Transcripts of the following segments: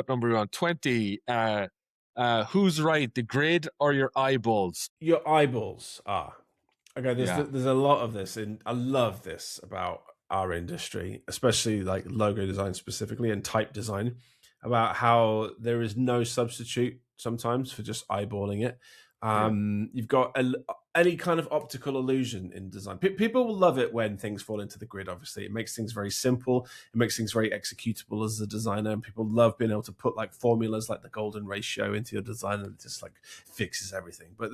what number are we on? 20. Who's right, the grid or your eyeballs? Your eyeballs are. Okay, Yeah. there's a lot of this, and I love this about our industry, especially like logo design specifically and type design, about how there is no substitute sometimes for just eyeballing it. You've got any kind of optical illusion in design. People will love it when things fall into the grid. Obviously, it makes things very simple. It makes things very executable as a designer, and people love being able to put like formulas like the golden ratio into your design, and it just like fixes everything. But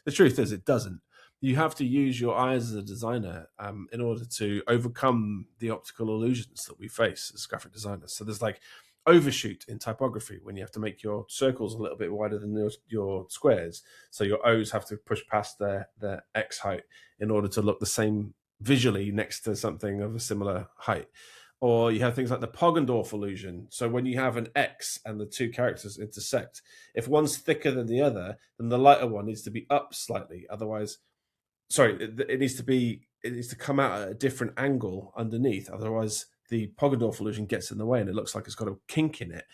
the truth is, it doesn't. You have to use your eyes as a designer in order to overcome the optical illusions that we face as graphic designers. So there's like overshoot in typography when you have to make your circles a little bit wider than your squares. So your O's have to push past their X height in order to look the same visually next to something of a similar height. Or you have things like the Poggendorf illusion. So when you have an X and the two characters intersect, if one's thicker than the other, then the lighter one needs to be up slightly. Otherwise, it needs to come out at a different angle underneath. Otherwise, the Poggendorf illusion gets in the way and it looks like it's got a kink in it.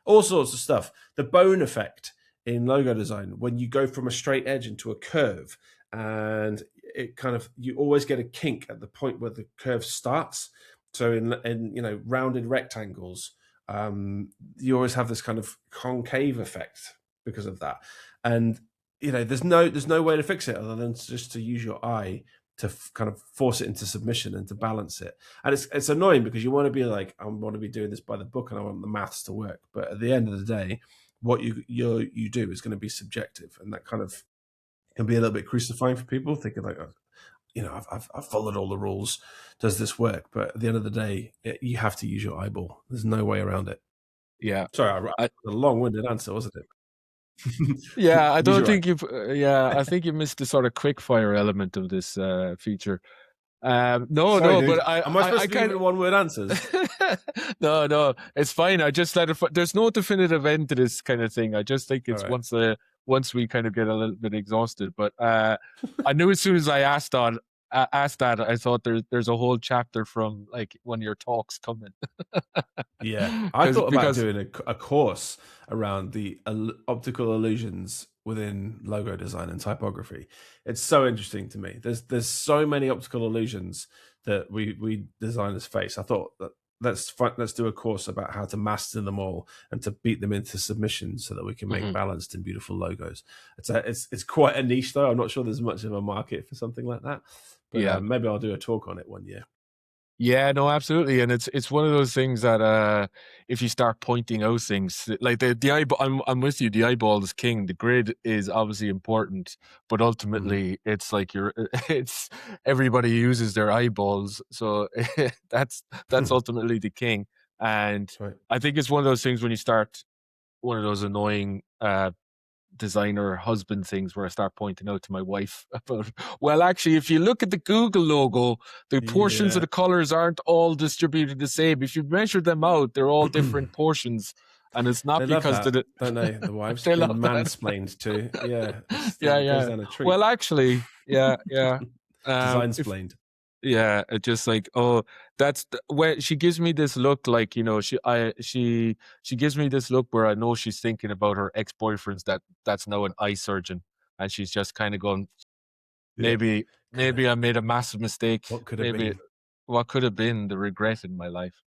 All sorts of stuff. The bone effect in logo design, when you go from a straight edge into a curve, and it kind of, you always get a kink at the point where the curve starts. So in rounded rectangles, you always have this kind of concave effect because of that. And there's no way to fix it other than just to use your eye to kind of force it into submission and to balance it. And it's annoying because you want to be like, I want to be doing this by the book and I want the maths to work. But at the end of the day, what you do is going to be subjective, and that kind of can be a little bit crucifying for people, thinking like, I've followed all the rules. Does this work? But at the end of the day, you have to use your eyeball. There's no way around it. Yeah. Sorry, a long-winded answer, wasn't it? Yeah, I don't think you've. I think you missed the sort of quick fire element of this feature. But am I supposed to be giving one-word answers? No, it's fine. I just let it. There's no definitive end to this kind of thing. I just think it's right. Once we kind of get a little bit exhausted. But I knew as soon as I asked that, I thought there's a whole chapter from like one of your talks coming. Yeah, I thought about doing a course around the optical illusions within logo design and typography. It's so interesting to me. There's so many optical illusions that we designers face. I thought that let's do a course about how to master them all and to beat them into submission so that we can make balanced and beautiful logos. It's quite a niche though. I'm not sure there's much of a market for something like that. But maybe I'll do a talk on it one year. Yeah, no, absolutely, and it's one of those things that if you start pointing out things like the eyeball, I'm with you. The eyeball is king. The grid is obviously important, but ultimately it's like it's everybody uses their eyeballs, so that's ultimately the king. And I think it's one of those things when you start one of those annoying designer husband things where I start pointing out to my wife about, well, actually, if you look at the Google logo, the portions of the colors aren't all distributed the same. If you measure them out, they're all different portions. And it's not because don't they? The wives been mansplained too. Yeah. Well, actually, yeah. Design-splained. Yeah, it's just like, that's when she gives me this look, like, she gives me this look where I know she's thinking about her ex-boyfriends that's now an eye surgeon, and she's just kind of going, maybe I made a massive mistake. What could have been? What could have been the regret in my life?